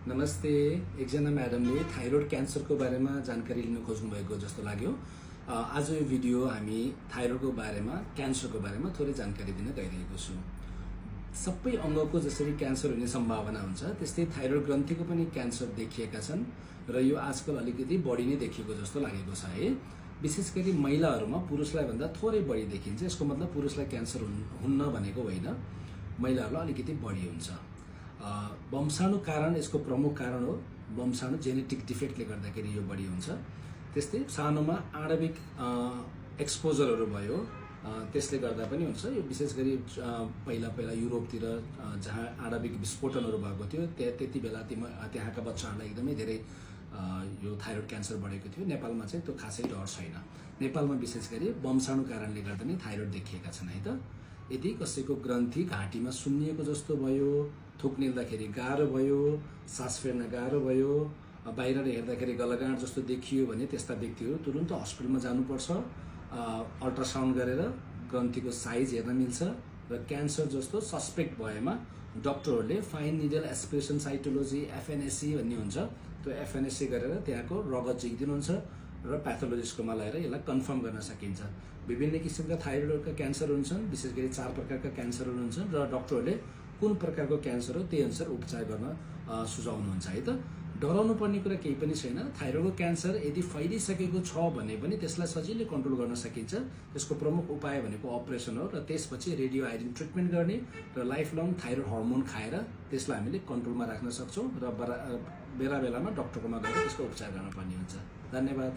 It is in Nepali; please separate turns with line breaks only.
नमस्ते। एकजना म्याडमले थाइरोइड क्यान्सरको बारेमा जानकारी लिन खोज्नु भएको जस्तो लाग्यो। आज यो भिडियो हामी थाइरोइडको बारेमा, क्यान्सरको बारेमा थोरै जानकारी दिन गइरहेको छु। सबै अङ्गको जसरी क्यान्सर हुने सम्भावना हुन्छ, त्यस्तै थाइरोइड ग्रन्थीको पनि क्यान्सर देखिएका छन् र यो आजकल अलिकति बढी नै देखिएको जस्तो लागेको छ है। विशेष गरी महिलाहरूमा पुरुषलाई भन्दा थोरै बढी देखिन्छ। यसको मतलब पुरुषलाई क्यान्सर हुन्न भनेको होइन, महिलाहरूलाई अलिकति बढी हुन्छ। वंशाणु कारण यसको प्रमुख कारण हो। वंशाणु जेनेटिक डिफेक्टले गर्दाखेरि यो बढी हुन्छ। त्यस्तै सानोमा आणविक एक्सपोजरहरू भयो, त्यसले गर्दा पनि हुन्छ। यो विशेष गरी पहिला युरोपतिर जहाँ आणविक विस्फोटनहरू भएको थियो, त्यति बेला त्यहाँका बच्चाहरूलाई एकदमै धेरै यो थाइरोइड क्यान्सर बढेको थियो। नेपालमा चाहिँ त्यो खासै डर छैन। नेपालमा विशेष गरी वंशाणु कारणले गर्दा नै थाइरोइड देखिएका छन् है त। यदि कसैको ग्रन्थि घाँटीमा सुन्निएको जस्तो भयो, थुक निल्दाखेरि गाह्रो भयो, सास फेर्न गाह्रो भयो, बाहिर हेर्दाखेरि गलगाँड जस्तो देखियो भने त्यस्ता व्यक्तिहरू तुरुन्त हस्पिटलमा जानुपर्छ। अल्ट्रासाउन्ड गरेर ग्रन्थीको साइज हेर्न मिल्छ र क्यान्सर जस्तो सस्पेक्ट भएमा डक्टरहरूले फाइन निडल एस्पिरेसन साइटोलोजी एफएनएससी भन्ने हुन्छ, त्यो एफएनएससी गरेर त्यहाँको रगत झिकिदिनुहुन्छ र प्याथोलोजिस्टकोमा लगेर यसलाई कन्फर्म गर्न सकिन्छ। विभिन्न किसिमका थाइरोइडका क्यान्सर हुन्छन्, विशेष गरी 4 प्रकारका क्यान्सरहरू हुन्छन् र डक्टरहरूले कुन प्रकारको क्यान्सर हो त्यही अनुसार उपचार गर्न सुझाउनुहुन्छ है त। डराउनु पर्ने कुरा केही पनि छैन। थाइरोइडको क्यान्सर यदि फैलिसकेको छ भने पनि त्यसलाई सजिलै कन्ट्रोल गर्न सकिन्छ। त्यसको प्रमुख उपाय भनेको अपरेसन हो र त्यसपछि रेडियो आयोडिन ट्रिटमेन्ट गर्ने र लाइफ लङ थाइरोइड हर्मोन खाएर त्यसलाई हामीले कन्ट्रोलमा राख्न सक्छौँ र बेला बेलामा डक्टरकोमा गएर त्यसको उपचार गर्न पर्ने हुन्छ। धन्यवाद।